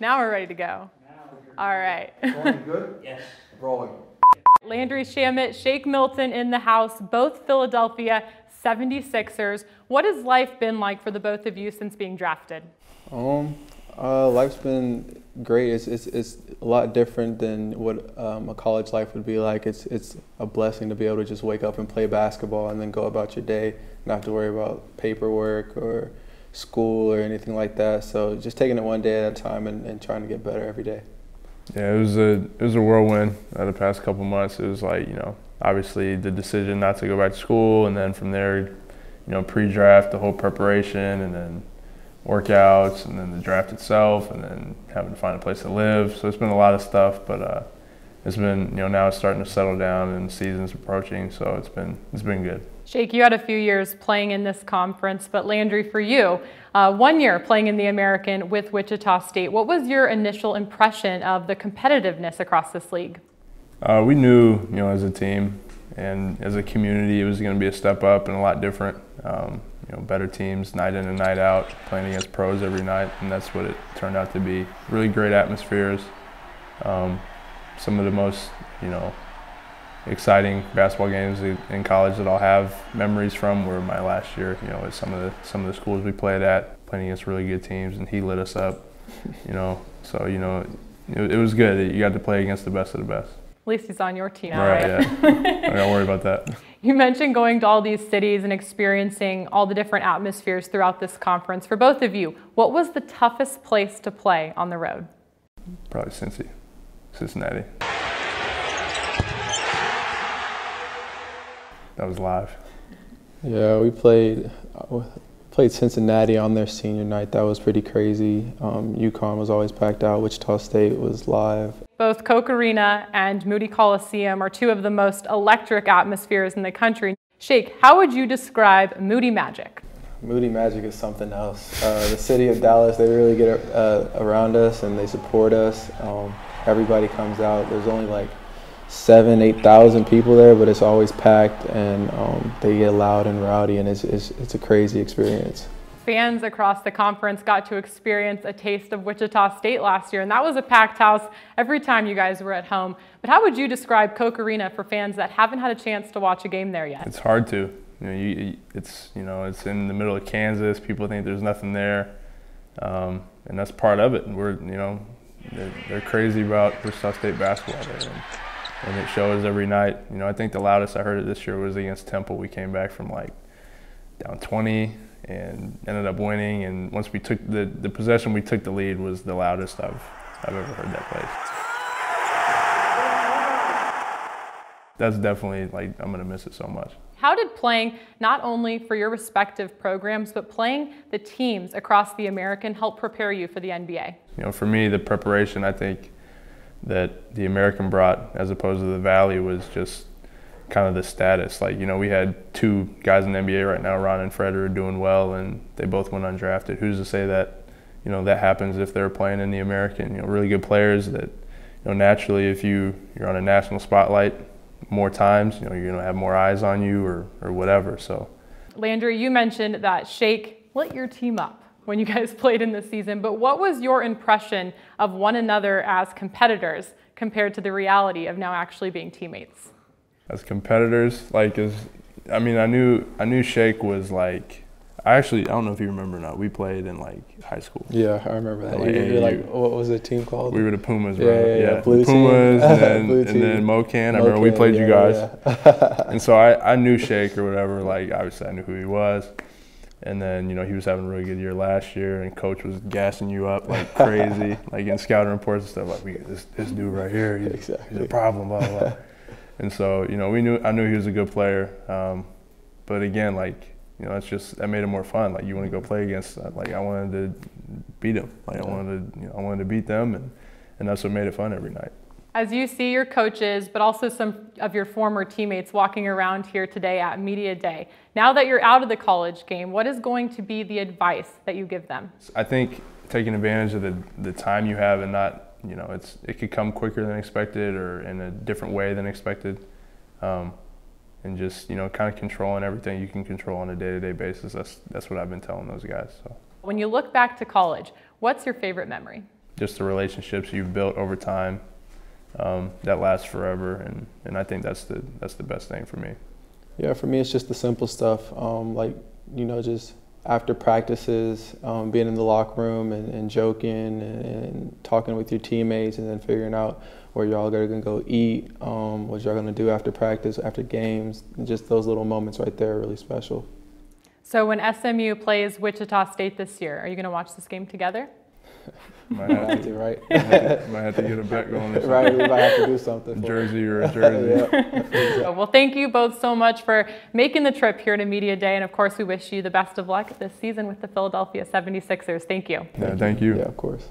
Now we're ready to go. All right. Rolling good? Yes. Rolling. Landry Shamet, Shake Milton in the house, both Philadelphia 76ers. What has life been like for the both of you since being drafted? Life's been great. It's a lot different than what a college life would be like. It's a blessing to be able to just wake up and play basketball and then go about your day, not have to worry about paperwork or school or anything like that. So just taking it one day at a time and trying to get better every day. Yeah, it was a whirlwind the past couple months. It was like, obviously the decision not to go back to school, and then from there, pre-draft, the whole preparation, and then workouts, and then the draft itself, and then having to find a place to live. So it's been a lot of stuff, but it's been, now it's starting to settle down and the season's approaching, so it's been good. Shake, you had a few years playing in this conference, but Landry, for you, 1 year playing in the American with Wichita State. What was your initial impression of the competitiveness across this league? We knew, as a team and as a community, it was going to be a step up and a lot different. Better teams night in and night out, playing against pros every night, and that's what it turned out to be. Really great atmospheres. Some of the most, exciting basketball games in college that I'll have memories from were my last year. At some of the schools we played at, playing against really good teams, and he lit us up. So it was good. You got to play against the best of the best. At least he's on your team now, right? right? Yeah. I don't worry about that. You mentioned going to all these cities and experiencing all the different atmospheres throughout this conference. For both of you, what was the toughest place to play on the road? Probably Cincinnati. That was live. Yeah, we played Cincinnati on their senior night. That was pretty crazy. UConn was always packed out. Wichita State was live. Both Koch Arena and Moody Coliseum are two of the most electric atmospheres in the country. Shake, how would you describe Moody Magic? Moody Magic is something else. The city of Dallas, they really get around us and they support us. Everybody comes out. There's only like 8,000 people there, but it's always packed, and they get loud and rowdy, and it's a crazy experience. Fans across the conference got to experience a taste of Wichita State last year, and that was a packed house every time you guys were at home. But how would you describe Koch Arena for fans that haven't had a chance to watch a game there yet? It's hard to. It's in the middle of Kansas. People think there's nothing there, and that's part of it. They're crazy about Wichita State basketball there. And it shows every night. I think the loudest I heard it this year was against Temple. We came back from down 20 and ended up winning. And once we took the possession, we took the lead was the loudest I've ever heard that place. That's definitely I'm gonna miss it so much. How did playing not only for your respective programs, but playing the teams across the American help prepare you for the NBA? For me, the preparation, I think, that the American brought as opposed to the Valley was just kind of the status. We had two guys in the NBA right now, Ron and Fred, are doing well, and they both went undrafted. Who's to say that, that happens if they're playing in the American? Really good players that, naturally if you're on a national spotlight more times, you're going to have more eyes on you or whatever. So, Landry, you mentioned that Shake lit your team up when you guys played in the season, but what was your impression of one another as competitors compared to the reality of now actually being teammates? As competitors, I knew Shake was I don't know if you remember or not, we played in high school. Yeah, I remember that. What was the team called? We were the Pumas, bro. Yeah. Blue Pumas, team. and then Mocan. I remember we played you guys. Yeah. And so I knew Shake or whatever, obviously I knew who he was. And then, he was having a really good year last year, and coach was gassing you up like crazy, in scouting reports and stuff, we got this dude right here, he's a problem, blah, blah, blah. And so, I knew he was a good player. But again, that made it more fun. You want to go play against, I wanted to beat him. I wanted to beat them, and that's what made it fun every night. As you see your coaches, but also some of your former teammates walking around here today at Media Day, now that you're out of the college game, what is going to be the advice that you give them? I think taking advantage of the time you have and not, it could come quicker than expected or in a different way than expected. And just, kind of controlling everything you can control on a day-to-day basis. That's what I've been telling those guys. So. When you look back to college, what's your favorite memory? just the relationships you've built over time that last forever, and I think that's the best thing for me. Yeah, for me it's just the simple stuff, like, you know, just after practices, being in the locker room and joking and talking with your teammates, and then figuring out where y'all are gonna go eat, what y'all gonna do after practice, after games, and just those little moments right there are really special. So when SMU plays Wichita State this year, are you gonna watch this game together? Might have to, right? might have to get a bet going. Or Right, we might have to do something. A jersey or a jersey. Yeah. Well, thank you both so much for making the trip here to Media Day, and of course we wish you the best of luck this season with the Philadelphia 76ers. Thank you. Yeah, thank you. Yeah, of course.